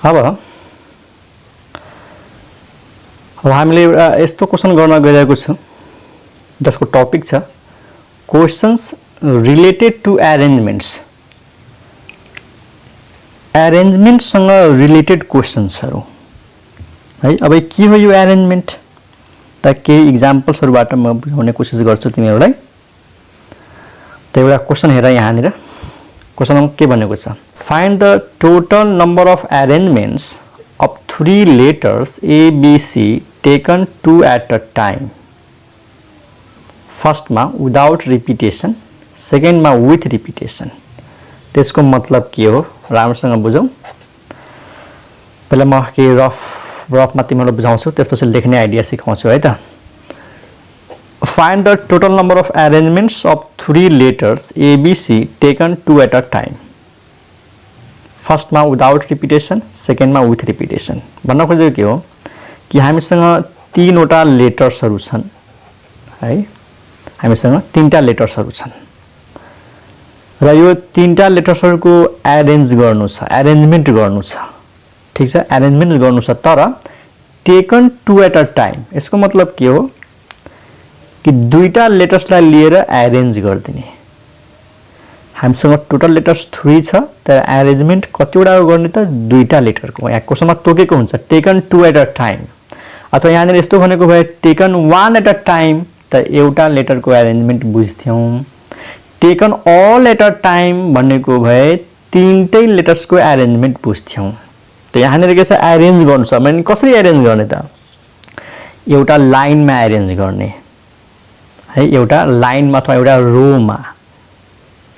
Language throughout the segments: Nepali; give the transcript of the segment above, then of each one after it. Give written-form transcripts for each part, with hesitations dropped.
अब हामीले एउटा यस्तो क्वेशन गर्न गइरहेको छु जसको टपिक छ क्वेशन्स रिलेटेड टु अरेन्जमेन्टसँग रिलेटेड क्वेशन्सहरु है। अब के हो यो अरेन्जमेन्ट त केही एक्जाम्पल्सहरुबाट म बुझाउने कोसिस गर्छु तिमीहरुलाई। त एउटा क्वेशन हेर यहाँनिर क्वेशनमा के भनेको छ find the total number of arrangements of 3 letters A, B, C taken 2 at a time. First मा without repetition, second मा with repetition. त्यसको मतलब के हो राम्रोसँग बुझौं। पहिला म के रफमा तिमीलाई बुझाउँछु त्यसपछि लेख्ने आइडिया सिकाउँछु है त। Find the total number of arrangements of 3 letters A, B, C taken 2 at a time. First मा विदाउट रिपिटेसन, सेकेन्ड मा विथ रिपिटेसन। भन्न खोजेको के हो कि हामीसँग 3 वटा लेटर्सहरु छन् है। हामीसँग 3टा लेटर्सहरु छन् र यो 3टा लेटर्सहरुको अरेन्जमेन्ट गर्नु छ। ठीक छ, अरेन्जमेन्ट गर्नु छ तर टेकन 2 एट अ टाइम। यसको मतलब के हो कि दुईटा लेटर्सलाई लिएर अरेन्ज गर्दिने। हामीसँग टोटल लेटर्स 3 छ तर अरेन्जमेन्ट कतिवटा गर्ने त दुईटा लेटरको। यहाँ क्वेशनमा तोकेको हुन्छ टेकन 2 एट अ टाइम, अथवा यहाँनिर यस्तो भनेको भए टेकन 1 एट अ टाइम त एउटा लेटरको अरेन्जमेन्ट बुझ्थ्यौं। Taken all at a time भनेको भए तीनटै लेटर्सको अरेन्जमेन्ट बुझ्थ्यौं। त यहाँनिर के छ अरेन्ज गर्नु छ भने कसरी अरेन्ज गर्ने त एउटा लाइनमा अरेन्ज गर्ने है, एउटा लाइनमा अथवा एउटा रोमा।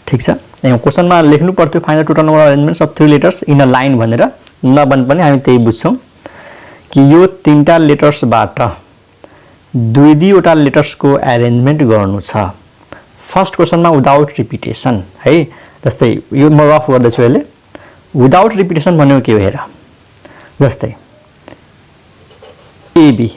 ठीक छ, यहाँ क्वेशनमा लेख्नु पर्थ्यो find the total number of arrangements of 3 letters in a line भनेर। नबन पनि हामी त्यही बुझ्छौं कि यो 3टा लेटर्सबाट दुईवटा लेटर्सको अरेन्जमेन्ट गर्नु छ। फर्स्ट क्वेशनमा विदाउट रिपिटेसन है। जस्तै यो म रफ गर्दैछु यसले। विदाउट रिपिटेसन भनेको के हो हेर। जस्तै एबी,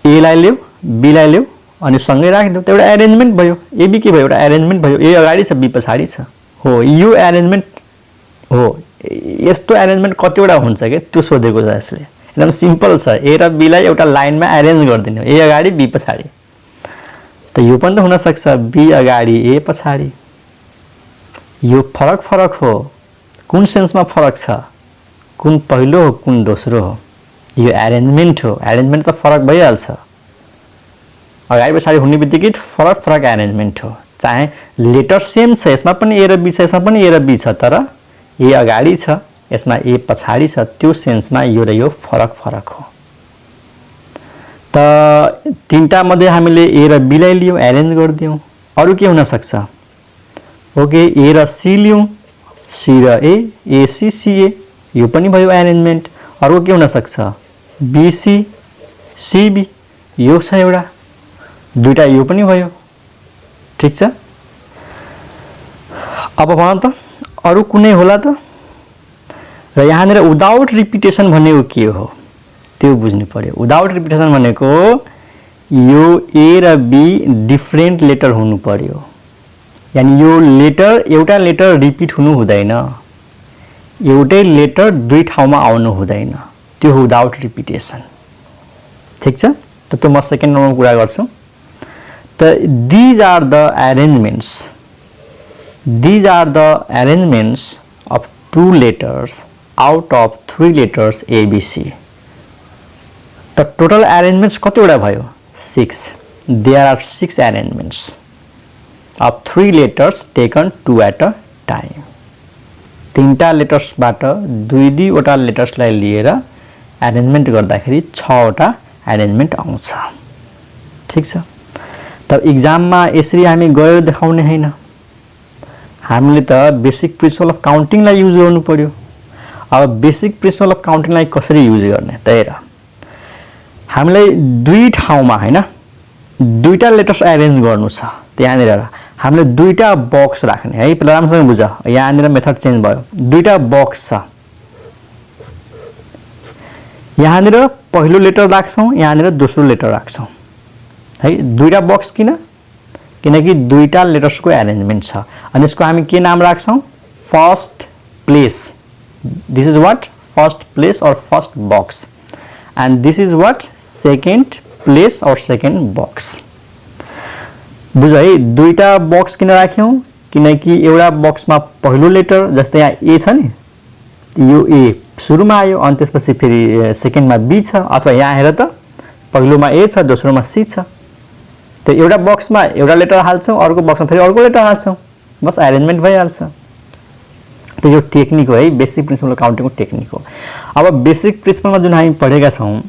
ए लाई ल्याऊ बी लाई ल्याऊ अनि सँगै राखिदिऊ त एउटा अरेन्जमेन्ट भयो। एबी के भयो एउटा अरेन्जमेन्ट भयो। ए अगाडि छ बी पछाडी छ हो, यो अरेन्जमेन्ट हो। यस्तो अरेन्जमेन्ट कतिवटा हुन्छ के त्यो सोधेको छ यसले। एकदम सिम्पल छ। ए र बी लाई एउटा लाइनमा अरेन्ज गर्दिनु, ए अगाडि बी पछाडी। त यो पनि त हुन सक्छ बी अगाडि ए पछाडी। यो फरक हो। कुन सेन्समा फरक छ, कुन पहिलो हो कुन दोस्रो हो, यो अरेन्जमेन्ट हो। अरेन्जमेन्ट त फरक भइहाल्छ। अगाडि पछाडी हुने बित्तिकै फरक अरेन्जमेन्ट हो। चाहे लेटर सेम छ, यसमा पनि ए र बी छ, यसमा पनि ए र बी छ, तर ए अगाडि छ यसमा ए पछाडी छ, त्यो सेन्समा यो र यो फरक हो। त 3टा मध्ये हामीले ए र बी लाई लियौं अरेन्ज गर्दियौं। अरु के हुन सक्छ ओके ए र सी लियौं, सी र ए सी सी ए, यो पनि भयो अरेन्जमेन्ट। अरु के हुन सक्छ बी सी सी बी, यो छ एउटा, दुईटा यो पनि भयो। ठीक छ, अब भन त अरु कुनै होला त। र यहाँनिर विदाउट रिपिटेसन भनेको के हो त्यो बुझ्नु पर्यो। विदाउट रिपिटेसन भनेको यो ए र बी डिफरेन्ट लेटर हुनु पर्यो। यानी यो लेटर एउटा लेटर रिपिट हुनु हुँदैन, एउटै लेटर दुई ठाउँमा आउनु हुँदैन, त्यो हो विदाउट रिपिटेसन। ठीक छ, त त्यो म सेकेन्ड नम्बरमा कुरा गर्छु। These are the arrangements of 2 letters out of 3 letters A, B, C. The total arrangements कतिवटा भयो 6. There are 6 arrangements of 3 letters taken 2 at a time. 3टा लेटर्सबाट दुईवटा लेटर्सलाई लिएर अरेन्जमेन्ट गर्दाखेरि 6वटा अरेन्जमेन्ट आउँछ। ठीक छ, तर एक्जाममा यसरी हामी गएर देखाउने हैन। हामीले त बेसिक प्रिन्सिपल अफ काउन्टिङलाई युज गर्नु पर्यो। अब बेसिक प्रिन्सिपल अफ काउन्टिङलाई कसरी युज गर्ने त हेर। हामीलाई दुई ठाउँमा हैन दुईटा लेटर्स अरेन्ज गर्नु छ। त यहाँनिर हामीले दुईटा बक्स राख्ने है। पहिला राम्रोसँग बुझ, यहाँनिर मेथड चेन्ज भयो। दुईटा बक्स छ, यहाँनिर पहिलो लेटर राख्छौं, यहाँनिर दोस्रो लेटर राख्छौं है। दुईटा बक्स किनकि दुईटा लेटर्सको अरेन्जमेन्ट छ। अनि यसको हामी के नाम राख्छौं first place this is what first place or first box and this is what second place or second box. बुझ है दुईटा बक्स किन राख्यौं किनकि एउटा बक्समा पहिलो लेटर जस्तै यहाँ ए छ नि यो ए सुरुमा आयो अनि त्यसपछि फेरि सेकेन्डमा बी छ अथवा यहाँ हेर त पहिलोमा ए छ दोस्रोमा सी छ त्यो एउटा बक्समा एउटा लेटर हाल्छौं अर्को बक्समा फेरि अर्को लेटर हाल्छौं बस अरेन्जमेन्ट भइहाल्छ। त्यो यो टेक्निक हो है बेसिक प्रिन्सिपल काउन्टिङको टेक्निक हो। अब बेसिक प्रिन्सिपलमा जुन हामी पढेका छौं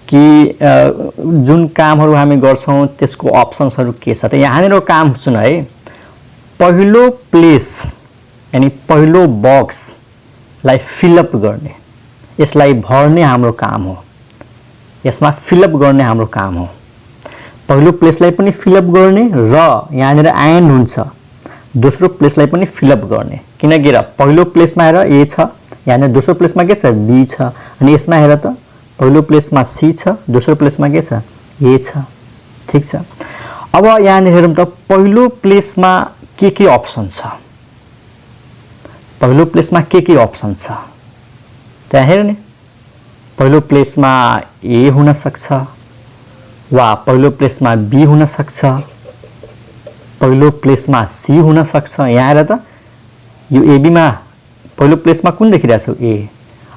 कि जुन कामहरु हामी गर्छौं त्यसको अप्सन्सहरु के छ त यहाँनिर काम सुन है पहिलो प्लेस यानी पहिलो बक्स लाई फिलअप गर्ने यसलाई भर्ने हाम्रो काम हो यसमा फिलअप गर्ने हाम्रो काम हो। पहिलो प्लेसलाई पनि फिलअप गर्ने र यहाँनिर एन्ड हुन्छ दोस्रो प्लेसलाई पनि फिलअप गर्ने किनकि र पहिलो प्लेसमा हेर ए छ यहाँनिर दोस्रो प्लेसमा के छ बी छ अनि यसमा हेर त पहिलो प्लेसमा सी छ दोस्रो प्लेसमा के छ ए छ ठीक छ। अब यहाँनिर हेरौँ त पहिलो प्लेसमा के अप्सन छ पहिलो प्लेसमा के अप्सन छ त्यहाँ हेर नि पहिलो प्लेसमा ए हुन सक्छ वा पहिलो प्लेसमा बी हुन सक्छ पहिलो प्लेसमा सी हुन सक्छ। यहाँ हेर त यो एबी मा पहिलो प्लेसमा कुन देखिरहेछ ए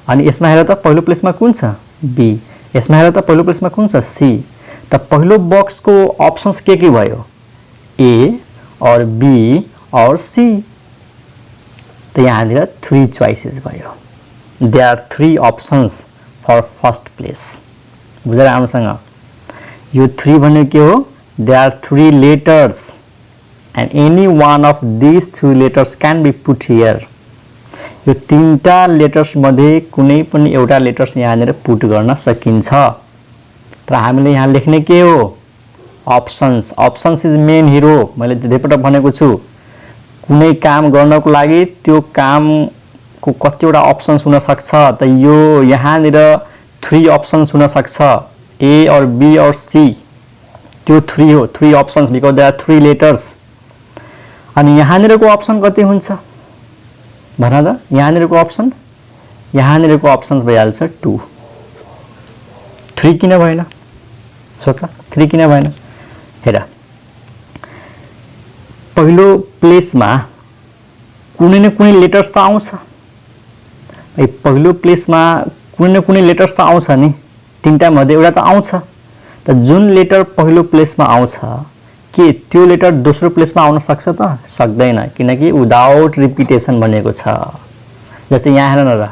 अनि यसमा हेर त पहिलो प्लेसमा कुन छ बी यसमा हेर त पहिलो प्लेसमा कुन छ सी त पहिलो बक्सको अप्सन्स के भयो ए और बी और सी तो यहाँनिर 3 choices भयो there are 3 options for first place बुझेर राम्रोसँग यो 3 भनेको के हो there are 3 letters and any one of these 3 letters can be put here यो तीनटा लेटर्स मध्ये कुनै पनि एउटा लेटर्स यहाँनिर पुट गर्न सकिन्छ तर हामीले यहाँ लेख्ने के हो options options is main hero मैले धेरैपटक भनेको छु कुनै काम गर्नको लागि त्यो कामको कतिवटा अप्सन्स हुन सक्छ त यो यहाँनिर 3 अप्सन्स हुन सक्छ ए और बी और सी त्यो 3 हो 3 options because there are 3 letters अनि यहाँनिरको अप्सन कति हुन्छ भन त यहाँनिरको अप्सन्स भइहाल्छ 2 3 किन भएन सोच 3 किन भएन हेर पहिलो प्लेसमा कुनै न कुनै लेटर्स त आउँछ है पहिलो प्लेसमा कुनै न कुनै लेटर्स त आउँछ नि तीनटा मध्ये एउटा त आउँछ त जुन लेटर पहिलो प्लेसमा आउँछ के त्यो लेटर दोस्रो प्लेसमा आउन सक्छ त सक्दैन किनकि विदाउट रिपिटेसन भनेको छ जस्तै यहाँ हेर्न र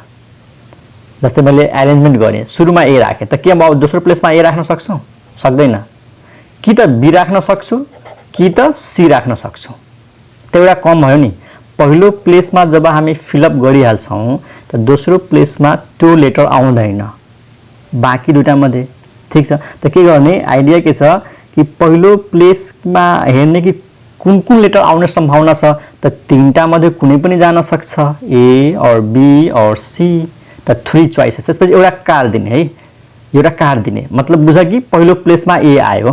जस्तै मैले अरेन्जमेन्ट गरे सुरुमा ए राखे त के म दोस्रो प्लेसमा ए राख्न सक्छु सक्दैन कि त बी राख्न सक्छु कि त सी राख्न सक्छु त्यो एउटा कम भयो नि पहिलो प्लेसमा जब हामी फिलअप गरिहाल्छौं त दोस्रो प्लेसमा त्यो लेटर आउँदैन बाँकी दुईटा मध्ये ठीक छ त के गर्ने आइडिया के छ कि पहिलो प्लेसमा हेर्ने कि कुन कुन लेटर आउने सम्भावना छ त तीनटा मध्ये कुनै पनि जान सक्छ ए और बी और सी त 3 choices त्यसपछि एउटा कार्ड दिने है एउटा कार्ड दिने मतलब बुझ कि पहिलो प्लेसमा ए आयो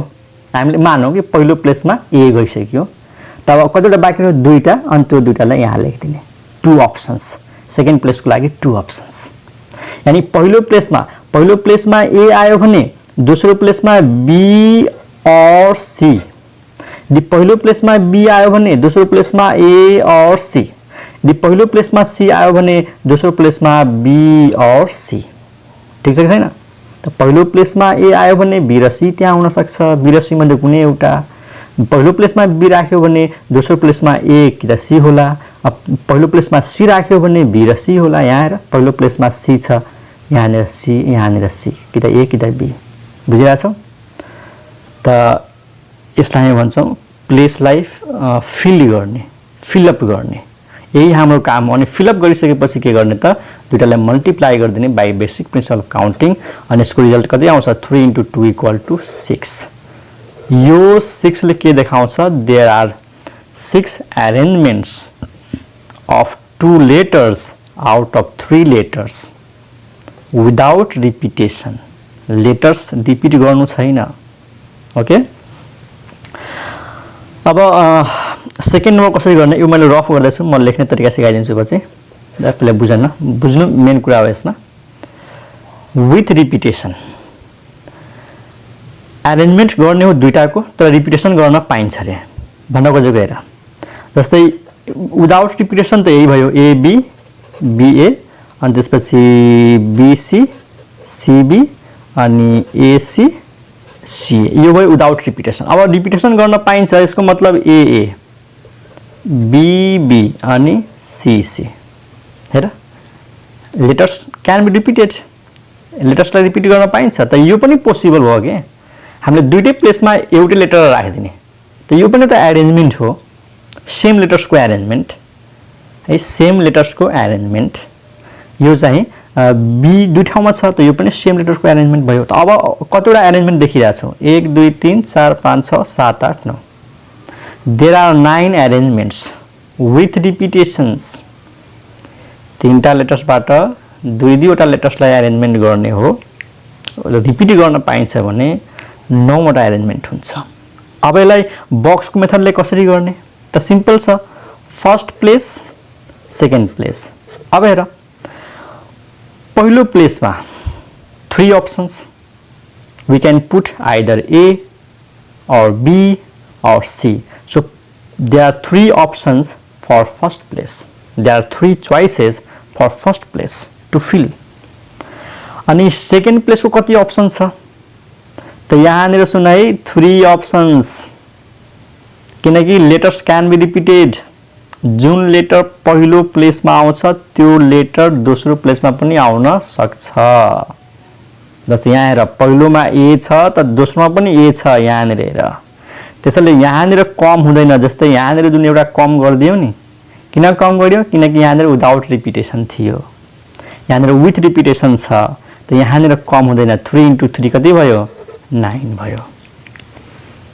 हामीले मानौं कि पहिलो प्लेसमा ए गइसक्यो तब कतिवटा बाँकी रह्यो दुईटा अनि त्यो दुईटालाई यहाँ लेखिदिने 2 अप्सन्स सेकेन्ड प्लेसको लागि 2 अप्सन्स यानी पहिलो प्लेसमा ए आयो भने दोस्रो प्लेसमा बी और सी यदि पहिलो प्लेसमा बी आयो भने दोस्रो प्लेसमा ए और सी यदि पहिलो प्लेसमा सी आयो भने दोस्रो प्लेसमा बी और सी ठीक छ कि छैन त पहिलो प्लेसमा ए आयो भने बी र सी त्यहाँ हुन सक्छ बी र सी मध्ये कुनै एउटा पहिलो प्लेसमा बी राख्यो भने दोस्रो प्लेसमा ए कि त सी होला पहिलो प्लेसमा सी राख्यो भने बी र सी होला यहाँ हेर पहिलो प्लेसमा सी छ यहाँनिर सी कि त ए कि त बी बुझिरहेछौ त यसलाई हामी भन्छौं प्लेसलाई फिलअप गर्ने यही हाम्रो काम हो अनि फिलअप गरिसकेपछि के गर्ने त दुईटालाई मल्टिप्लाई गरिदिने by basic principle of counting अनि यसको रिजल्ट कति आउँछ 3 * 2 = 6 यो 6 ले के देखाउँछ there are 6 अरेन्जमेन्ट्स of 2 letters out of 3 letters without repetition letters repeat गर्नु छैन ओके अब सेकेन्ड नम्बर कसरी गर्ने यो मैले रफ गर्दै छु म लेख्ने तरिका सिकाइदिन्छु पछि पहिले बुझ्नु मेन कुरा हो यसमा विथ रिपिटेसन एरेन्जमेन्ट गर्ने हो दुईटाको तर रिपिटेसन गर्न पाइन्छ अरे भन्न खोजेको हेर जस्तै विदाउट रिपिटेसन त यही भयो एबी बीए अनि त्यसपछि बीसी सीबी अनि एसी सी यो भयो विदाउट रिपिटेसन अब रिपिटेसन गर्न पाइन्छ यसको मतलब एए बीबी अनि सीसी हेर लेटर्स क्यान बी रिपिटेड लेटर्सलाई रिपिट गर्न पाइन्छ त यो पनि पोसिबल भयो के हामीले दुईटै प्लेसमा एउटै लेटर राखिदिने त यो पनि त एरेन्जमेन्ट हो सेम लेटर्सको एरेन्जमेन्ट है सेम लेटर्सको एरेन्जमेन्ट यो चाहिँ बी दुई ठाउँमा छ त यो पनि सेम लेटर्सको एरेन्जमेन्ट भयो त अब कतिवटा एरेन्जमेन्ट देखिरहेछौ 1 2 3 4 5 6 7 8 9 there are 9 arrangements with repetitions तीनटा लेटर्सबाट दुई दुईवटा लेटर्सलाई एरेन्जमेन्ट गर्ने हो रिपिट गर्न पाइन्छ भने 9 वटा एरेन्जमेन्ट हुन्छ अब यसलाई बक्सको मेथडले कसरी गर्ने त सिम्पल छ फर्स्ट प्लेस सेकेन्ड प्लेस अब हेर पहिलो प्लेसमा 3 options we can put either A or B or C so there are 3 options for first place there are 3 choices for first place to fill अनि सेकेन्ड प्लेसको कति अप्सन छ त यहाँनिर सुन है 3 अप्सन्स किनकि लेटर्स क्यान बी रिपिटेड जुन लेटर पहिलो प्लेसमा आउँछ त्यो लेटर दोस्रो प्लेसमा पनि आउन सक्छ जस्तै यहाँ हेर पहिलोमा ए छ त दोस्रोमा पनि ए छ यहाँनिर हेर त्यसैले यहाँनिर कम हुँदैन जस्तै यहाँनिर जुन एउटा कम गरिदियो नि किन कम गर्यो किनकि यहाँनिर विदाउट रिपिटेसन थियो यहाँनिर विथ रिपिटेसन छ त यहाँनिर कम हुँदैन 3 into 3 कति भयो 9 भयो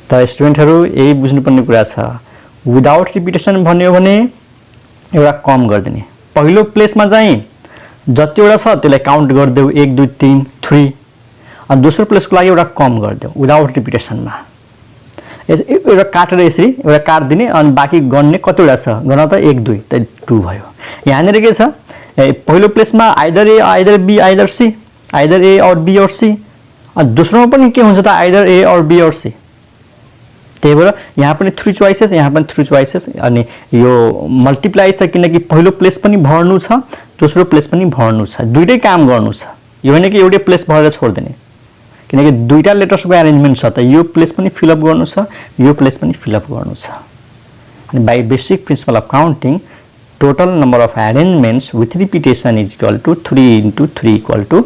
त स्टुडेन्टहरु यही बुझ्नुपर्ने कुरा छ विदाउट रिपिटेसन भन्यो भने एउटा कम गर्दिने पहिलो प्लेसमा चाहिँ जतिवटा छ त्यसलाई काउन्ट गर्देऊ 1 2 3 3 अनि दोस्रो प्लेसको लागि एउटा कम गर्देऊ विदाउट रिपिटेसनमा एउटा काटेर यसरी एउटा काट दिने अनि बाँकी गर्ने कतिवटा छ गर्न त 1 2 त 2 भयो यहाँनिर के छ पहिलो प्लेसमा either A either B either C either A or B or C अनि दोस्रोमा पनि के हुन्छ त either A or B or C त्यही भएर यहाँ पनि 3 चोइसेस यहाँ पनि 3 चोइसेस अनि यो मल्टिप्लाई छ किनकि पहिलो प्लेस पनि भर्नु छ दोस्रो प्लेस पनि भर्नु छ दुईटै काम गर्नु छ यो हैन कि एउटै प्लेस भरेर छोड्दिने किनकि दुईटा लेटर्सको अरेन्जमेन्ट छ त यो प्लेस पनि फिल अप गर्नु छ यो प्लेस पनि फिल अप गर्नु छ अनि by basic principle of counting total number of arrangements with repetition is equal to 3 into 3 equal to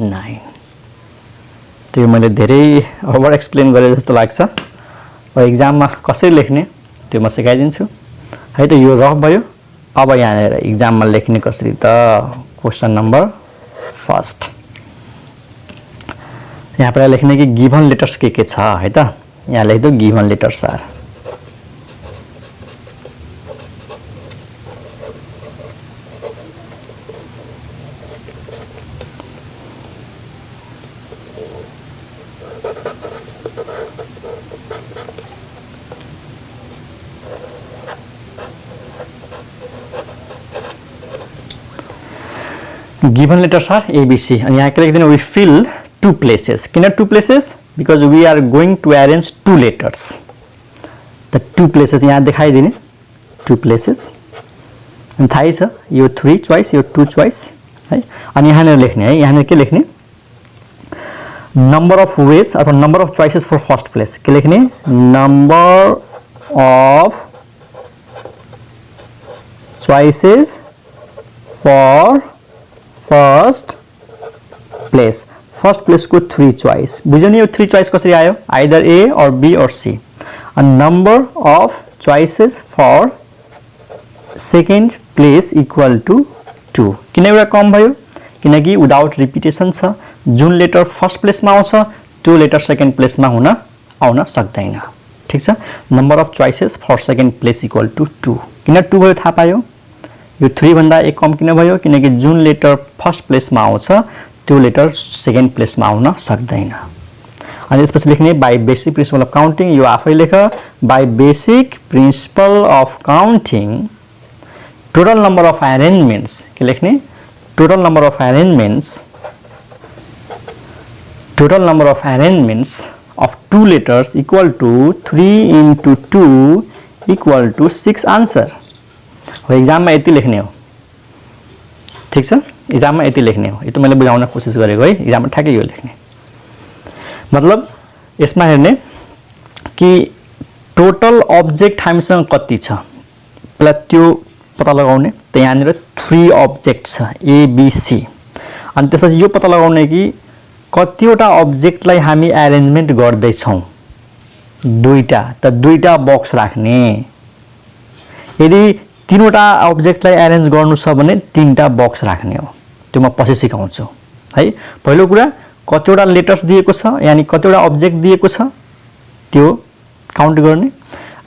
9 त्यो मैले धेरै ओभर एक्सप्लेन गरे जस्तो लाग्छ अब एक्जाममा कसरी लेख्ने त्यो म सिकाइदिन्छु है त यो रफ भयो अब यहाँ एक्जाममा लेख्ने कसरी त क्वेशन नम्बर फर्स्ट यहाँ पहिला लेख्ने कि गिभन लेटर्स के छ है त यहाँ लेख्दो given letters are given letters are ABC and यहाँ के we fill 2 places. Can 2 places? Because we are going to arrange 2 letters. The 2 places यहाँ दिखाई देने 2 places. And थाई छ यो 3 choice यो 2 choice है अनि यहाँ लेख्ने है यहाँ के लेख्ने number of ways अथवा number of choices for first place के लेख्ने number of choices for first place को 3 choice बुझ्यो नि यो 3 choice कसरी आयो either A or B or C and number of choices for second place equal to 2 किन एउटा कम भयो किनकि विदाउट रिपिटेसन छ जुन लेटर फर्स्ट प्लेसमा आउँछ त्यो लेटर सेकेन्ड प्लेसमा आउन सक्दैन ठीक छ number of choices for second place equal to 2 किन 2 भयो थाहा पायो यो 3 भन्दा एक कम किन भयो किनकि जुन लेटर फर्स्ट प्लेसमा आउँछ त्यो लेटर सेकेन्ड प्लेसमा आउन सक्दैन अनि त्यसपछि लेख्ने by basic principle of counting यो आफै लेख by basic principle of counting total number of arrangements के लेख्ने total number of arrangements of 2 letters equal to 3 into 2 equal to 6 answer हो एग्जाम में यति लेख्ने हो ठीक छ एग्जाम में यति लेख्ने हो यो त मैले बुझाउन कोसिस गरेको है एग्जाम में ठ्याक्कै यो लेख्ने मतलब यसमा हेर्ने कि टोटल अब्जेक्ट हामीसँग कति छ पहिला त्यो पत्ता लगाउने त यहाँनिर 3 अब्जेक्ट छ ए बी सी अनि त्यसपछि यो पत्ता लगाउने कि कतिवटा अब्जेक्टलाई हामी अरेन्जमेन्ट गर्दै छौं दुईटा त दुईटा बक्स राख्ने यदि तीनवटा अब्जेक्टलाई अरेन्ज गर्नु छ भने तीनटा बक्स राख्ने हो त्यो म पछि सिकाउँछु है पहिलो कुरा कतिवटा लेटर्स दिएको छ यानी कतिवटा अब्जेक्ट दिएको छ त्यो काउन्ट गर्ने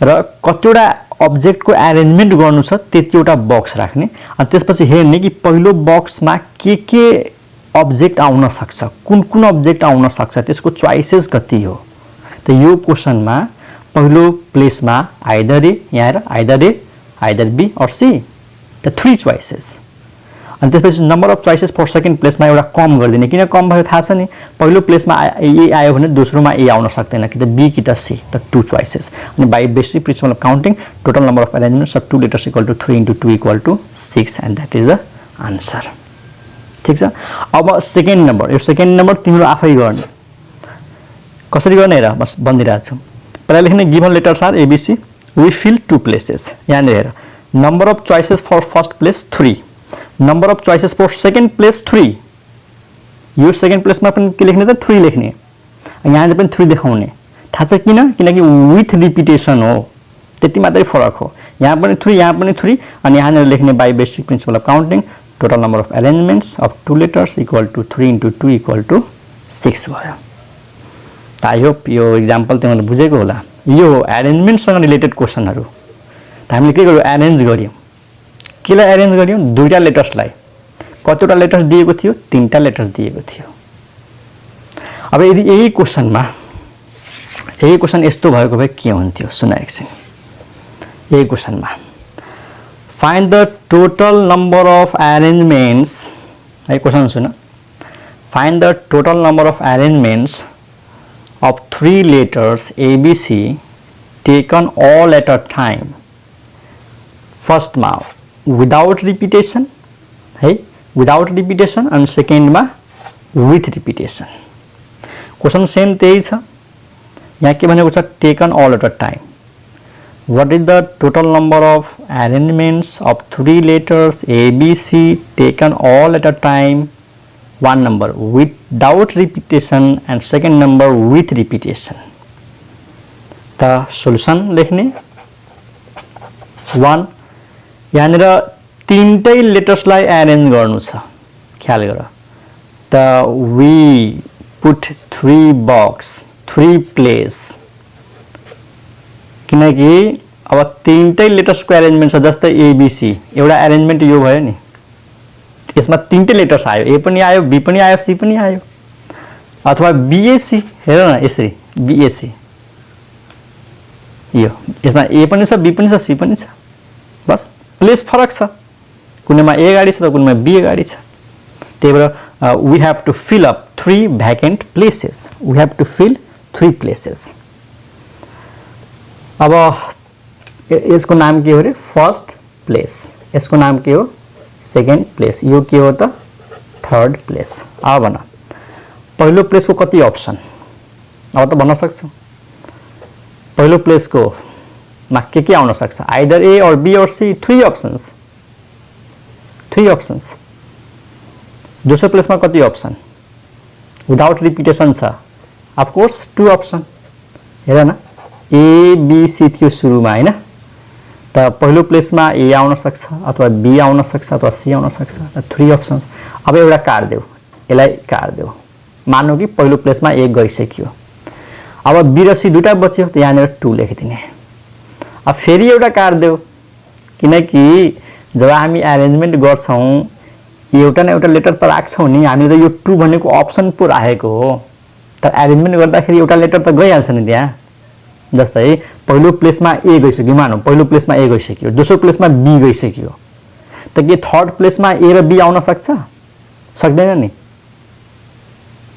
र कतिवटा अब्जेक्टको अरेन्जमेन्ट गर्नु छ त्यतिवटा बक्स राख्ने अनि त्यसपछि हेर्ने कि पहिलो बक्समा के अब्जेक्ट आउन सक्छ कुन कुन अब्जेक्ट आउन सक्छ त्यसको चोइसेस कति हो त यो क्वेशनमा पहिलो प्लेसमा आइदर ए यहाँ either B or C the 3 choices अनि त्यसपछि number of choices for second प्लेसमा एउटा कम गरिदिने किन कम भयो थाहा छ नि पहिलो प्लेसमा ए आयो भने दोस्रोमा ए आउन सक्दैन कि त बी कि त सी द 2 चोइसेस अनि by basic principle of counting total number of arrangements of 2 letters equal to 3 into 2 equal to 6 and that is the answer ठीक छ अब सेकेन्ड नम्बर यो सेकेन्ड नम्बर तिम्रो आफै गर्ने कसरी गर्ने हेर बस भनिदिरहेको छु पहिला लेख्ने given letters are A B C we fill 2 places यहाँ हेर number of choices for first place 3 number of choices for second place 3 यो सेकेन्ड प्लेसमा पनि के लेख्ने त 3 लेख्ने यहाँ पनि 3 देखाउने थाहा छ किन किनकि विथ रिपिटेसन हो त्यति मात्रै फरक हो यहाँ पनि 3 अनि यहाँ लेख्ने by basic principle of counting total number of arrangements of 2 letters equal to 3 into 2 equal to 6 भयो I hope यो एक्जाम्पल तिमीले बुझेको होला यो अरेन्जमेन्ट सँग रिलेटेड क्वेशनहरु त हामीले के गर्यौ अरेन्ज गर्यौ केलाई अरेन्ज गर्यौ दुईटा लेटर्सलाई कतिवटा लेटर्स दिएको थियो तीनटा लेटर्स दिएको थियो अब यदि यही क्वेशन यस्तो भएको भए के हुन्थ्यो सुन एकछिन यही क्वेशनमा find the total number of arrangements है question soon find the total number of arrangements of 3 letters ABC taken all at a time first मा without repetition है without repetition and second मा with repetition क्वेशन सेम त्यही छ यहाँ के भनेको छ taken all at a time what is the total number of arrangements of 3 letters ABC taken all at a time one number without repetition and second number with repetition the solution लेख्ने 1 यहाँनिर तीनटै लेटर्सलाई अरेन्ज गर्नु छ ख्याल गर त we put 3 box 3 place किनकि अब तीनटै लेटर्सको अरेन्जमेन्ट छ जस्तै एबीसी एउटा अरेन्जमेन्ट यो भयो नि यसमा तीनटै लेटर्स आयो ए पनि आयो बी पनि आयो सी पनि आयो अथवा बीएसी हेर न यसरी बीएसी यो यसमा ए पनि छ बी पनि छ सी पनि छ बस प्लेस फरक छ कुनैमा ए गाडी छ त कुनैमा बी गाडी छ त्यही भएर we have to fill up 3 vacant places we have to fill 3 places अब यसको नाम के हो रे फर्स्ट प्लेस यसको नाम के हो सेकेन्ड प्लेस यो के हो त थर्ड प्लेस अब भन पहिलो प्लेसको कति अप्सन अब त भन्न सक्छौ पहिलो प्लेसको मा के आउन सक्छ either A or B or C 3 options दोस्रो प्लेसमा कति अप्सन विदाउट रिपिटेसन छ अफ कोर्स 2 अप्सन हेर न ए बी सी थियो सुरुमा हैन त पहिलो प्लेसमा ए आउन सक्छ अथवा बी आउन सक्छ अथवा सी आउन सक्छ 3 अप्सन्स अब एउटा काट देऊ यसलाई काट देऊ मानौ कि पहिलो प्लेसमा ए गइसक्यो अब बी र सी दुटा बच्यो त यहाँ 2 लेखिदिने अब फेरि एउटा काट देऊ किनकि जब हामी अरेन्जमेन्ट गर्छौं एउटा न एउटा लेटर त राख्छौं नि हामीले त यो 2 भनेको अप्सन पो राखेको हो त अरेन्जमेन्ट गर्दाखेरि एउटा लेटर त गइहाल्छ नि त्यहाँ जस्तै पहिलो प्लेसमा ए गइसक्यो मानौ पहिलो प्लेसमा ए गइसक्यो दोस्रो प्लेसमा बी गइसक्यो त के थर्ड प्लेसमा ए र बी आउन सक्छ? सक्दैन नि,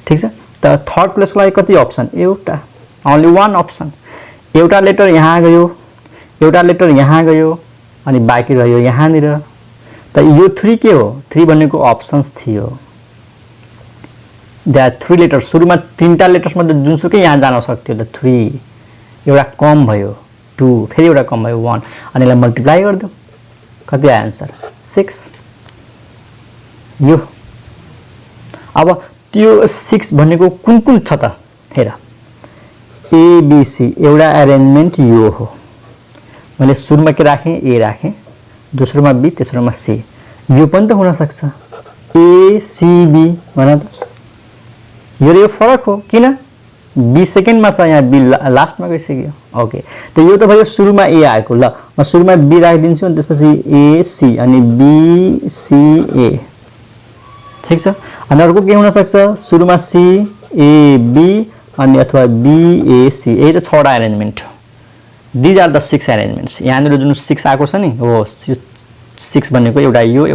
ठिक छ। त थर्ड प्लेसको लागि कति अप्सन? एउटा, ओन्ली वान अप्सन। एउटा लेटर यहाँ गयो, एउटा लेटर यहाँ गयो, अनि बाँकी रह्यो यहाँनिर। त यो 3 के हो? 3 भनेको अप्सन्स थियो। द्याट 3 लेटर्स, सुरुमा 3टा लेटर्स मध्ये जुनसुकै यहाँ जान सक्थ्यो। त 3 एउटा कम भयो, 2 फेरि एउटा कम भयो, 1, अनि यसलाई मल्टिप्लाई गरिदिउँ, कति आयो आन्सर? 6। यो अब त्यो 6 भनेको कुन कुन छ त? हेर, एबीसी एउटा एरेन्जमेन्ट यो हो। मैले सुरुमा के राखेँ? ए राखेँ, दोस्रोमा बी, तेस्रोमा सी। यो पनि त हुन सक्छ, एसीबी भन त। यो र यो फरक हो, किन? बी सेकेन्डमा छ, यहाँ बी लास्टमा गइसक्यो। ओके, त यो त भयो सुरुमा ए आएको। ल म सुरुमा बी राखिदिन्छु, अनि त्यसपछि एसी अनि बीसीए, ठिक छ। अनि अर्को के हुन सक्छ? सुरुमा सी एबी अनि अथवा बीएसी। यही त 6वटा एरेन्जमेन्ट हो। These are the 6 arrangements. यहाँनिर जुन 6 आएको छ नि, हो 6 भनेको एउटा यो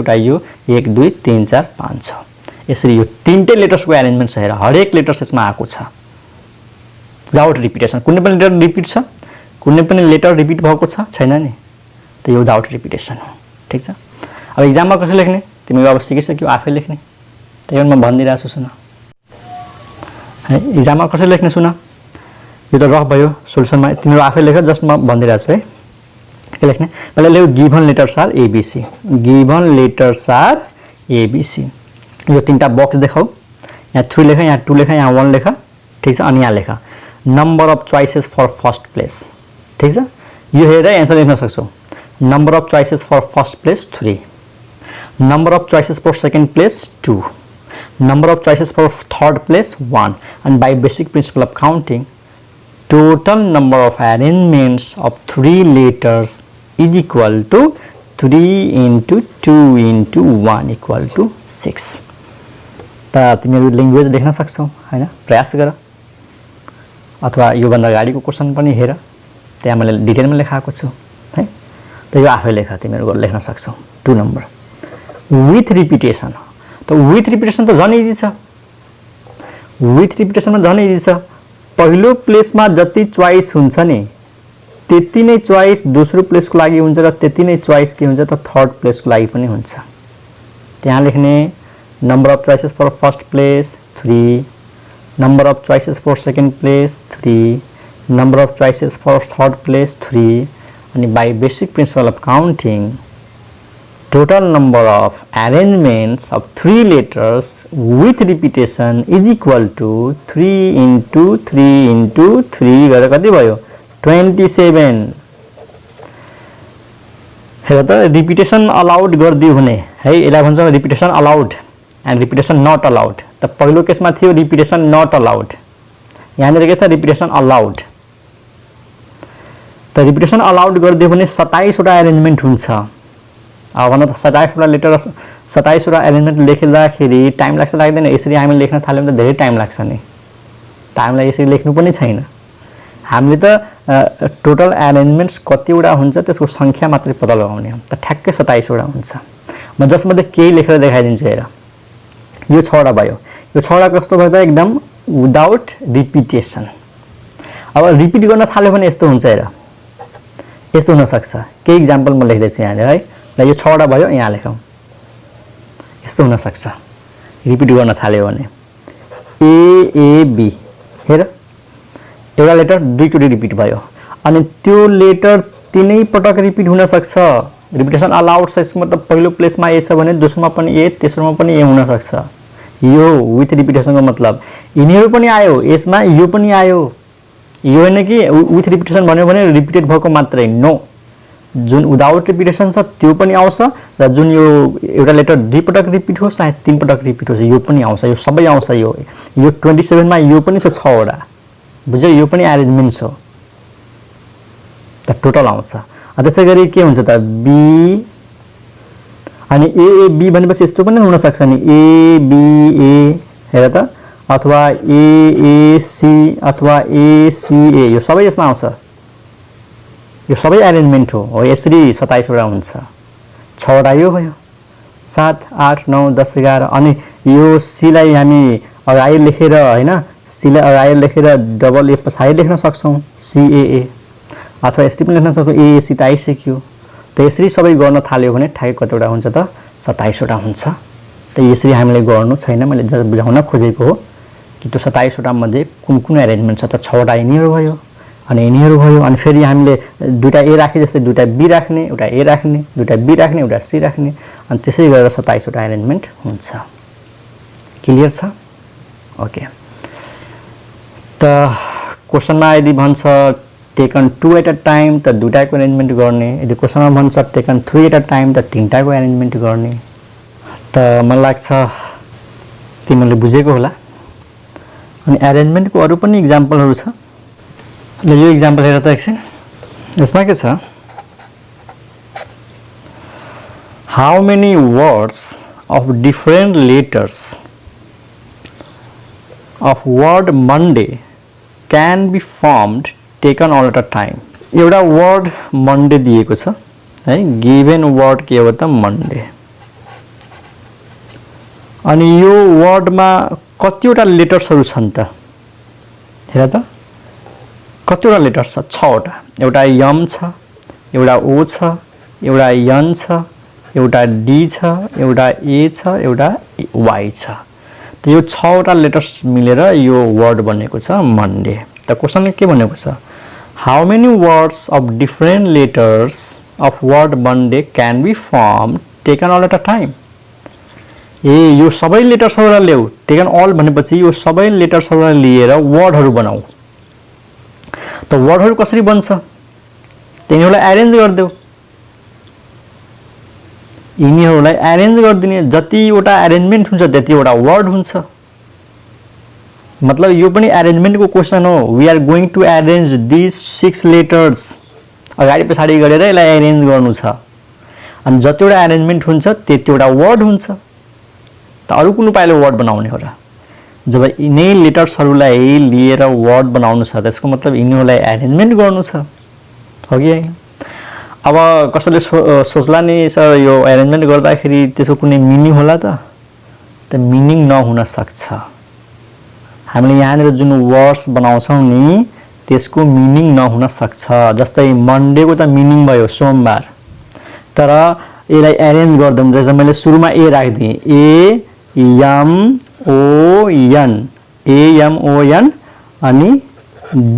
1 2 3 4 5 6। यसरी यो 3टै लेटर्सको एरेन्जमेन्ट छ। हेर, हरेक लेटर्स यसमा आएको छ विदाउट रिपिटेसन। कुनै पनि लेटर रिपिट छ? कुनै पनि लेटर रिपिट भएको छ? छैन नि। त यो विदाउट रिपिटेसन हो, ठिक छ। अब इक्जाममा कसरी लेख्ने? तिमीले अब सिकिसक्यौ आफै लेख्ने। त्यही पनि म भनिदिइरहेको छु, सुन है। इक्जाममा कसरी लेख्ने सुन। यो त रफ भयो, सोल्युसनमा तिमीहरू आफै लेख, जस्ट म भनिदिइरहेको छु है। के लेख्ने? पहिला लेख्यो given letters are A B C. Given letters are A B C. यो 3टा बक्स देखाऊ। यहाँ 3 लेख, यहाँ 2 लेख, यहाँ 1 लेख, ठिक छ। अनि यहाँ लेख number of choices for first place, ठिक छ। यो हेरेर एन्सर लेख्न सक्छौ। Number of choices for first place 3, number of choices for second place 2, number of choices for third place 1, and by basic principle of counting, total number of arrangements of 3 letters is equal to 3 into 2 into 1 equal to 6। त तिमीहरू ल्याङ्ग्वेज लेख्न सक्छौ हैन, प्रयास गर। अथवा यो भन्दा अगाडिको क्वेशन पनि हेर, त्यहाँ मैले डिटेलमा लेखाएको छु है। त यो आफै लेख, तिमीहरू लेख्न सक्छौ। 2 नम्बर विथ रिपिटेसन। त विथ रिपिटेसन त झन् इजी छ। विथ रिपिटेसनमा झन् इजी छ। पहिलो प्लेसमा जति चोइस हुन्छ नि, त्यति नै चोइस दोस्रो प्लेसको लागि हुन्छ, र त्यति नै चोइस के हुन्छ त थर्ड प्लेसको लागि पनि हुन्छ। त्यहाँ लेख्ने number of choices for first place 3, number of choices for second place 3, number of choices for third place 3, अनि by basic principle of counting, total number of arrangements of 3 letters with repetition is equal to 3 into 3 into 3 गरेर कति भयो? 27। हेर त, रिपिटेसन अलाउड गरिदियो भने है, यसलाई भन्छ repetition allowed and repetition not allowed. त पहिलो केसमा थियो रिपिटेसन नट अलाउड, यहाँनिर के छ? Repetition allowed. त रिपिटेसन अलाउड गरिदियो भने 27वटा एरेन्जमेन्ट हुन्छ। अब भन त 27वटा लेटर 27वटा एरेन्जमेन्ट लेख्दाखेरि टाइम लाग्छ लाग्दैन? यसरी हामीले लेख्न थाल्यौँ त धेरै टाइम लाग्छ नि। त हामीलाई यसरी लेख्नु पनि छैन। हामीले त टोटल एरेन्जमेन्ट्स कतिवटा हुन्छ त्यसको सङ्ख्या मात्रै पत्ता लगाउने हो। त ठ्याक्कै 27वटा हुन्छ। म जसमध्ये केही लेखेर देखाइदिन्छु। हेर, यो 6वटा भयो। यो 6वटा कस्तो भयो त? एकदम विदाउट रिपिटेसन। अब रिपिट गर्न थाल्यो भने यस्तो हुन्छ। हेर, यस्तो हुनसक्छ। केही इक्जाम्पल म लेख्दैछु यहाँनिर है। ल यो 6वटा भयो, यहाँ लेखौँ। यस्तो हुनसक्छ रिपिट गर्न थाल्यो भने। एएबी, हेर एउटा लेटर 2 चोटि रिपिट भयो, अनि त्यो लेटर 3 पटक रिपिट हुनसक्छ। रिपिटेसन अलाउड छ। यसको मतलब पहिलो प्लेसमा ए छ भने दोस्रोमा पनि ए, तेस्रोमा पनि ए हुनसक्छ। यो विथ रिपिटेसनको मतलब यिनीहरू पनि आयो, यसमा यो पनि आयो। यो होइन कि विथ रिपिटेसन भन्यो भने रिपिटेड भएको मात्रै, नो। जुन विदाउट रिपिटेसन छ त्यो पनि आउँछ, र जुन यो एउटा लेटर 2 पटक रिपिट होस् चाहे 3 पटक रिपिट होस्, यो पनि आउँछ। यो सबै आउँछ। यो 27 मा यो पनि छ 6वटा, बुझ्यो? यो पनि एरेन्जमेन्ट छ। त टोटल आउँछ। त्यसै गरी के हुन्छ त? बी अनि एएबी भनेपछि यस्तो पनि हुन सक्छ नि, एबीए, हेर त, अथवा एएसी अथवा एसीए, यो सबै यसमा आउँछ। यो सबै एरेन्जमेन्ट हो। यसरी 27वटा हुन्छ। 6वटा यो भयो। 7 8 9 10 11 अनि यो सी लाई हामी अगाडि लेखेर हैन सी लाई अगाडि लेखेर डबल ए पछाडि लेख्न सक्छौं CAA अथवा यसरी पनि लेख्न सक्छौं AAC त आइसक्यो त यसरी सबै गर्न थाल्यो भने ठ्याक्कै कतिवटा हुन्छ त 27 वटा हुन्छ त यसरी हामीले गर्नु छैन मैले जस्ट बुझाउन खोजेको हो कि त्यो 27 वटा मध्ये कुन कुन अरेन्जमेन्ट छ त 6 वटा यिनीहरु भयो अनि यिनीहरु भयो अनि फेरि हामीले दुईटा ए राखे जस्तै दुईटा बी राख्ने एउटा ए राख्ने दुईटा बी राख्ने एउटा सी राख्ने अनि त्यसै गरेर 27 वटा अरेन्जमेन्ट हुन्छ क्लियर छ ओके त क्वेशनमा यदि भन्छ टेकन 2 एट अ टाइम त दुईटाको अरेन्जमेन्ट गर्ने यदि क्वेशनमा भन्छ टेकन 3 एट अ टाइम त तीनटाको अरेन्जमेन्ट गर्ने त मलाई लाग्छ तिमीले बुझेको होला अनि अरेन्जमेन्टको अरु पनि एक्जाम्पलहरु छ ल यो एक्जाम्पल हेर त एकछिन यसमा के छ how many words of different letters of word Monday can be formed taken all at a time एउटा वर्ड Monday दिएको छ है गिवन वर्ड के हो त Monday अनि यो वर्डमा कतिवटा लेटर्सहरु छन् त हेर त कतिवटा लेटर्स छ 6 वटा एउटा यम छ एउटा ओ छ एउटा यन छ एउटा डी छ एउटा ए छ एउटा वाई छ त यो 6 वटा लेटर्स मिलेर यो वर्ड बनेको छ Monday त क्वेशनले के भनेको छ how many words of different letters of word Monday can be formed taken all at a time ए यो सबै लेटर्सहरुलाई ल्याऊ टेकन अल भनेपछि यो सबै लेटर्सहरुलाई लिएर वर्डहरु बनाऊ त वर्डहरु कसरी बन्छ तिनीहरुलाई अरेन्ज गर्देऊ यिनीहरुलाई अरेन्ज गर्दिने जतिवटा अरेन्जमेन्ट हुन्छ त्यतिवटा वर्ड हुन्छ मतलब यो पनि अरेन्जमेन्टको क्वेशन हो we are going to arrange this 6 letters अगाडि पछाडी गरेर यसलाई अरेन्ज गर्नु छ अनि जतिवटा अरेन्जमेन्ट हुन्छ त्यतिवटा वर्ड हुन्छ त अरु कुन उपायले वर्ड बनाउने हो र जब यिनै लेटर्सहरुलाई लिएर वर्ड बनाउनु छ त्यसको मतलब यिनीहरुलाई अरेन्जमेन्ट गर्नु छ हो कि हैन अब कसैले सोच्ला नि सर यो अरेन्जमेन्ट गर्दाखेरि त्यसको कुनै मिनिङ होला त मिनिङ नहुन सक्छ हामीले यहाँनिर जुन वर्ड्स बनाउँछौं नि त्यसको मिनिङ नहुन सक्छ जस्तै Monday को त मिनिङ भयो सोमबार तर यसलाई अरेन्ज गर्दम जस्तै मैले सुरुमा ए राख्दिए ए एम ओ एन अनि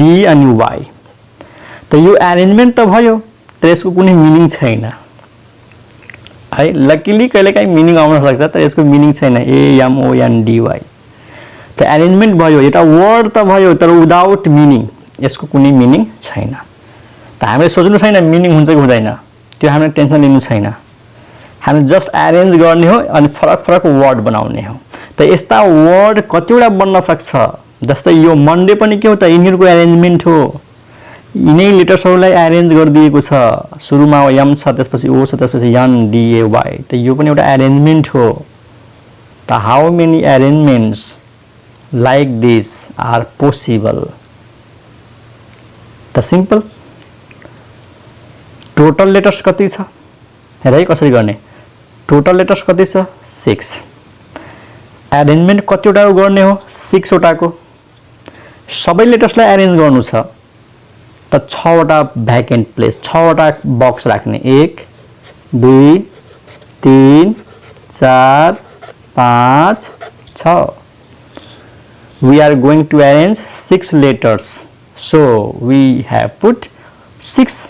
डी अनि वाई त यो अरेन्जमेन्ट त भयो त्यसको कुनै मिनिङ छैन है लकीली कहिलेकाहीँ मिनिङ आउन सक्छ तर यसको मिनिङ छैन AMONDY त अरेन्जमेन्ट भयो एउटा वर्ड त भयो तर विदाउट मिनिङ यसको कुनै मिनिङ छैन त हामीले सोच्नु छैन मिनिङ हुन्छ कि हुँदैन त्यो हामीले टेन्सन लिनु छैन हामी जस्ट अरेन्ज गर्ने हो अनि फरक फरक वर्ड बनाउने हो त यस्ता वर्ड कतिवटा बन्न सक्छ जस्तै यो Monday पनि के हो त यिनीहरुको अरेन्जमेन्ट हो यिनै लेटर्सहरुलाई अरेन्ज गरिदिएको छ सुरुमा एम छ त्यसपछि ओ छ त्यसपछि एन डी ए वाई त यो पनि एउटा अरेन्जमेन्ट हो त how many arrangements like this are possible त सिम्पल टोटल लेटर्स कति छ हेर है कसरी गर्ने टोटल लेटर्स कति छ 6 अरेन्जमेन्ट कतिवटा गर्ने हो 6 वटाको सबै लेटर्सलाई अरेन्ज गर्नु छ त 6 वटा भ्याकेन्ट प्लेस 6 वटा बक्स राख्ने 1 2 3 4 5 6 we are going to arrange 6 letters so we have put 6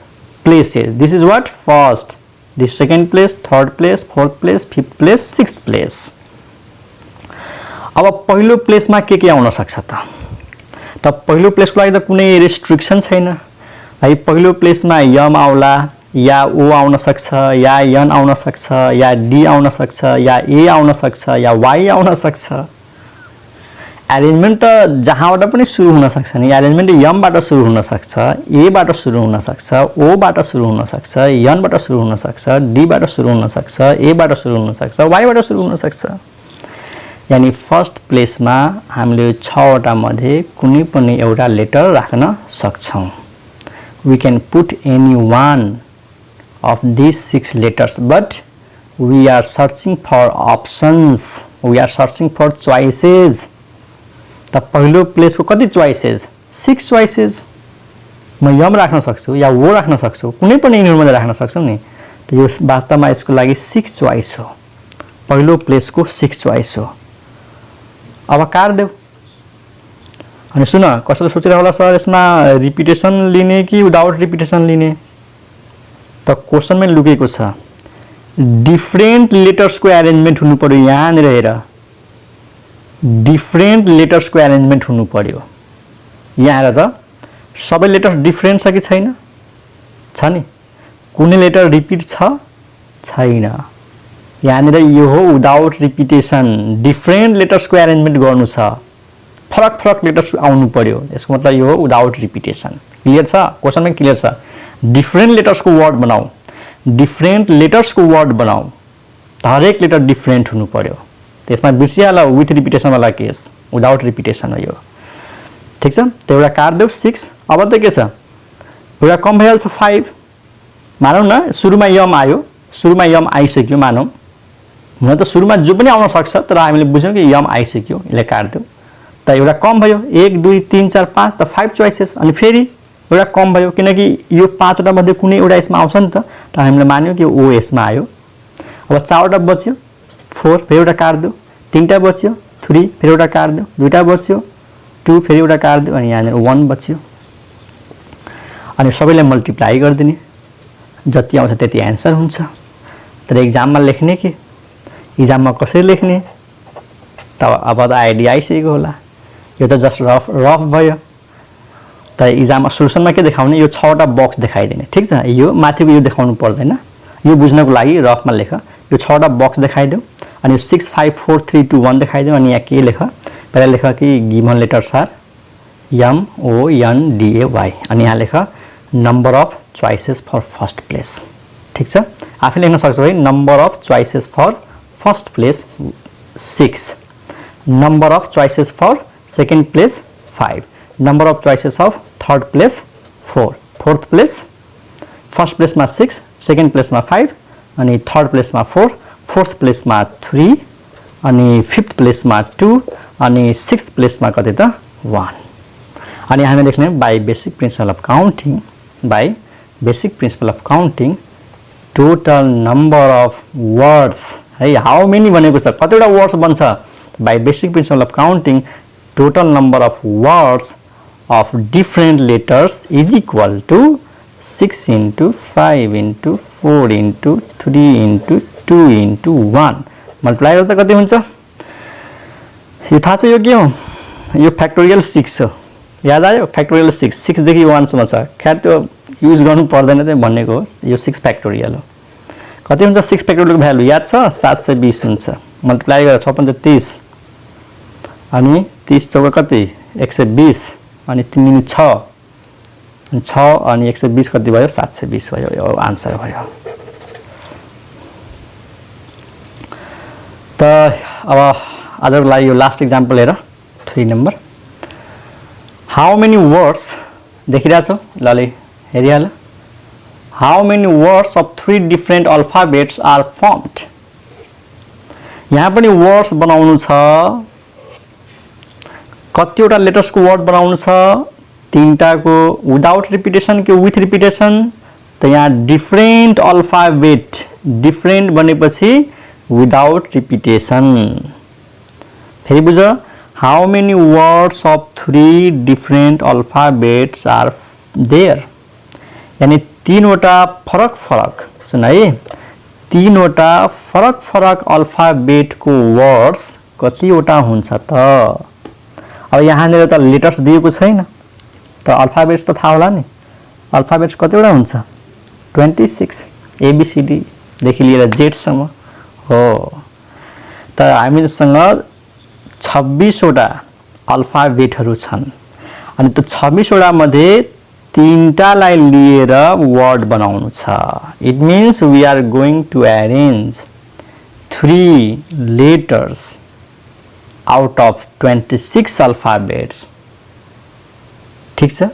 places this is what first this second place third place fourth place fifth place sixth place अब पहिलो प्लेसमा के आउन सक्छ त पहिलो प्लेसको लागि त कुनै रेस्ट्रिक्सन छैन है पहिलो प्लेसमा यम आउला या ओ आउन सक्छ या एन आउन सक्छ या डी आउन सक्छ या ए आउन सक्छ या वाई आउन सक्छ अरेन्जमेन्ट त जहाँबाट पनि सुरु हुन सक्छ नि अरेन्जमेन्ट यम बाट सुरु हुन सक्छ ए बाट सुरु हुन सक्छ ओ बाट सुरु हुन सक्छ एन बाट सुरु हुन सक्छ डी बाट सुरु हुन सक्छ ए बाट सुरु हुन सक्छ वाई बाट सुरु हुन सक्छ यानी फर्स्ट प्लेसमा हामीले 6 वटा मध्ये कुनै पनि एउटा लेटर राख्न सक्छौं we can put any one of these 6 letters but we are searching for options, we are searching for choices. त पहिलो प्लेसको कति चोइसेस 6 चोइसेस म यम राख्न सक्छु या वो राख्न सक्छु कुनै पनि यिनीहरुमध्ये राख्न सक्छौ नि त यो वास्तवमा यसको लागि 6 चोइस हो पहिलो प्लेसको 6 चोइस हो अब काट देऊ अनि सुन कसैले सोचिरा होला सर यसमा रिपिटेसन लिने कि विदाउट रिपिटेसन लिने त क्वेशनमै लुकेको छ डिफरेंट लेटर्स को अरेन्जमेन्ट हुनु पर्यो यहाँ नि हेर डिफरेंट लेटर्स को अरेन्जमेन्ट हुनु पर्यो यहाँ हेर त सबै लेटर्स डिफरेंट छ कि छैन छ नि कुनै लेटर रिपिट छ छैन यहाँ नि यो हो विदाउट रिपिटेसन डिफरेंट लेटर्स को अरेन्जमेन्ट गर्नु छ फरक फरक लेटर्स आउनु पर्यो यसको मतलब यो हो विदाउट रिपिटेसन क्लियर छ क्वेशनमै क्लियर छ डिफरेंट लेटर्स को वर्ड बनाऊ डिफरेंट लेटर्स को वर्ड बनाऊ हरेक लेटर डिफरेंट हुनु पर्यो त्यसमा बिर्सिहाल विथ रिपिटेसन वाला केस विदाउट रिपिटेसन हो यो ठीक छ त एउटा काट देऊ 6 अब त के छ एउटा कम भइहाल्छ 5 मानौ न सुरुमा यम आयो सुरुमा यम आइसक्यो मानौ हुन त सुरुमा जो पनि आउन सक्छ तर हामीले बुझ्यौ कि यम आइसक्यो यसले काट देऊ त एउटा कम भयो 1 2 3 4 5 त 5 चोइसेस अनि फेरि एउटा कम भयो किनकि यो 5 वटा मध्ये कुनै एउटा यसमा आउँछ नि त हामीले मान्यो कि ओ यसमा आयो अब 4 वटा बच्यो 4 फेरि एउटा काट देऊ 3 टा बच्यो 3 फेरि एउटा काट देऊ 2 टा बच्यो 2 फेरि एउटा काट देऊ अनि यहाँ 1 बच्यो अनि सबैलाई मल्टिप्लाई गर्दिने जति आउँछ त्यति आन्सर हुन्छ तर एक्जाममा लेख्ने के एक्जाममा कसरी लेख्ने त अब त आइडिया आइसकेको होला यो त जस्ट रफ भयो त एक्जाममा सोलुसनमा के देखाउने यो 6 वटा बक्स देखाइदिने ठीक छ यो माथिको यो देखाउनु पर्दैन यो बुझ्नको लागि रफमा लेख यो 6 वटा बक्स देखाइदेऊ अनि 6 5 4 3 2 1 देखाइदेऊ अनि यहाँ के लेख पहिला लेख कि given letters are M O N D A Y अनि यहाँ लेख number of choices for first place ठीक छ आफै लेख्न सक्छौ है number of choices for first place 6 number of choices for second place 5 number of choices of third place 4 fourth place first प्लेसमा 6 सेकेन्ड प्लेसमा 5 अनि थर्ड प्लेसमा 4 फोर्थ प्लेसमा 3 अनि फिफ्थ प्लेसमा 2 अनि सिक्स्थ प्लेसमा कति त 1 अनि हामी लेख्ने by basic principle of counting by basic principle of counting total number of words है हाउ मेनी भनेको छ कतिवटा वर्ड्स बन्छ by basic principle of counting total number of words of different letters is equal to 6 into 5 into 4 into 3 into 2 into 1 multiply गर्दा कति हुन्छ यो थाहा छ यो के हो यो फ्याक्टोरियल 6 हो याद आयो फ्याक्टोरियल 6 देखि 1 सम्म छ खैर त्यो युज गर्नु पर्दैन त भन्नेको हो यो 6 फ्याक्टोरियल हो कति हुन्छ 6 फ्याक्टोरियलको भ्यालु याद छ 720 हुन्छ मल्टिप्लाई गरेर 6 पंजा 30 अनि 30 चौका कति 120 अनि 3 6 अनि 120 कति भयो 720 भयो यो आन्सर भयो त अब आजको लागि यो लास्ट एक्जाम्पल हेर 3 नम्बर हाउ मेनी वर्ड्स देखिरा छ लले हेरिहाल how many words of 3 different alphabets are formed यहाँ पनि वर्ड्स बनाउनु छ कतिवटा लेटर्स को वर्ड बनाउनु छ तीनटा को विदाउट रिपिटेसन कि विथ रिपिटेसन त यहाँ डिफरेंट अल्फाबेट डिफरेंट बनेपछि विदाउट रिपिटेसन फेरि बुझ how many words of 3 different alphabets are there यानी तीनवटा फरक फरक सुन है तीनवटा फरक फरक अल्फाबेट को वर्ड्स कतिवटा हुन्छ त अब यहाँ त लेटर्स दिएको छैन त अल्फाबेट्स त थाहा होला नि अल्फाबेट्स कतिवटा हुन्छ 26 ABCD देखि लिएर Z सम्म हो त हामीसँग 26 वटा अल्फाबेटहरु छन् अनि त्यो 26 वटा मध्ये तीनटालाई लिएर वर्ड बनाउनु छ it means we are going to arrange 3 letters out of 26 alphabets ठीक छ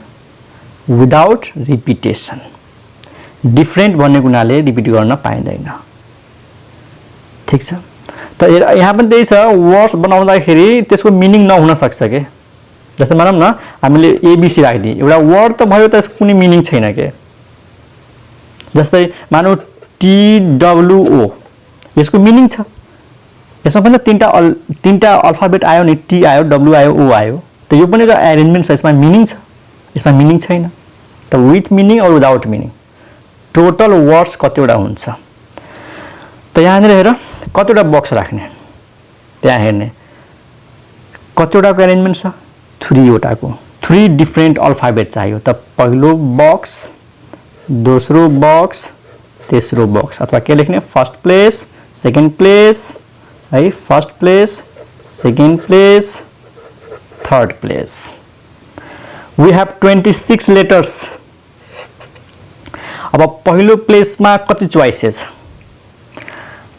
without repetition different भन्ने गुनाले रिपिट गर्न पाइदैन ठीक छ। त यहाँ पनि त्यही छ, वर्ड्स बनाउँदाखेरि त्यसको मिनिङ नहुन सक्छ के। जस्तै मानौँ न हामीले एबीसी राखिदिए, एउटा वर्ड त भयो त्यसको कुनै मिनिङ छैन के। जस्तै मानौँ TWO, यसको मिनिङ छ, यसमा पनि तीनटा अल्फाबेट आयो नि, टी आयो, डब्लु आयो, ओ आयो, त यो पनि एउटा एरेन्जमेन्ट छ, यसमा मिनिङ छ, यसमा मिनिङ छैन। त विथ मिनिङ और विदाउट मिनिङ टोटल वर्ड्स कतिवटा हुन्छ। त यहाँनिर हेर कतिवटा बक्स राख्ने, त्यहाँ हेर्ने कतिवटाको एरेन्जमेन्ट छ, 3 वटाको, 3 डिफ्रेन्ट अल्फाबेट चाहियो। त पहिलो बक्स, दोस्रो बक्स, तेस्रो बक्स, अथवा के लेख्ने, फर्स्ट प्लेस, सेकेन्ड प्लेस है, first place, second place, third place. We have 26 letters. अब पहिलो प्लेसमा कति चोइसेस,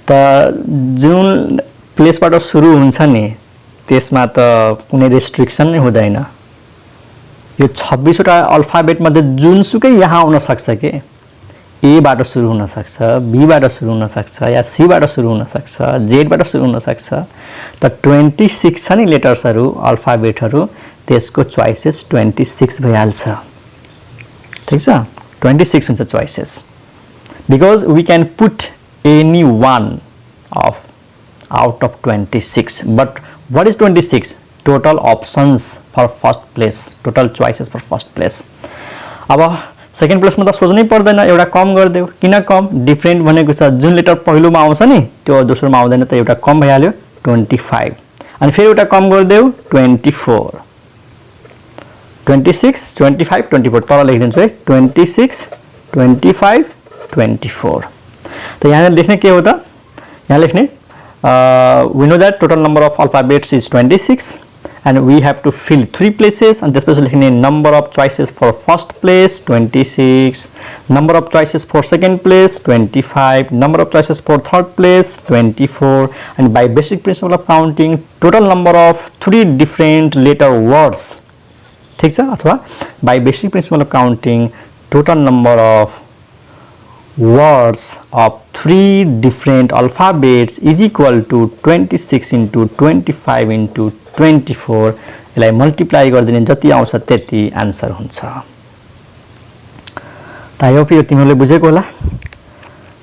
त जुन प्लेसबाट सुरु हुन्छ नि त्यसमा त कुनै रेस्ट्रिक्सन नै हुँदैन। यो 26 वटा अल्फाबेट मध्ये जुनसुकै यहाँ आउन सक्छ के, ए बाट सुरु हुन सक्छ, बी बाट सुरु हुन सक्छ, या सी बाट सुरु हुन सक्छ, जेड बाट सुरु हुन सक्छ। त 26 छ नि लेटर्सहरु, अल्फाबेटहरु, त्यसको चोइसेस 26 भइहाल्छ। ठीक छ, 26 हुन्छ choices, because we can put any one of out of 26, but what is 26? Total options for first place, total choices for first place. अब सेकेन्ड प्लेसमा त सोच्नै पर्दैन, एउटा कम गरिदेऊ। किन कम, डिफ्रेन्ट भनेको छ, जुन लेटर पहिलोमा आउँछ नि त्यो दोस्रोमा आउँदैन, त एउटा कम भइहाल्यो 25, अनि फेरि एउटा कम गरिदेऊ 24, 26, 25, 24, तल लेखिदिन्छु है, 26, 25, 24। त यहाँ लेख्ने के हो त, यहाँ लेख्ने we know that total number of alphabets is 26 and we have to fill 3 places, and त्यसपछि लेख्ने number of choices for first place 26, number of choices for second place 25, number of choices for third place 24, and by basic principle of counting total number of 3 different letter words। ठीक छ, अथवा by basic principle of counting total number of words of 3 different alphabets is equal to 26 into 25 into 24। यसलाई मल्टिप्लाई गरिदिने जति आउँछ त्यति आन्सर हुन्छ। त आई होप यो तिमीहरूले बुझेको होला।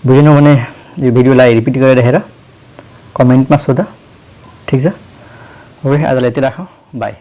बुझेनौ भने यो भिडियोलाई रिपिट गरेर हेर, कमेन्टमा सोध। ठीक छ, ओके, आजलाई यति राखौँ, बाई।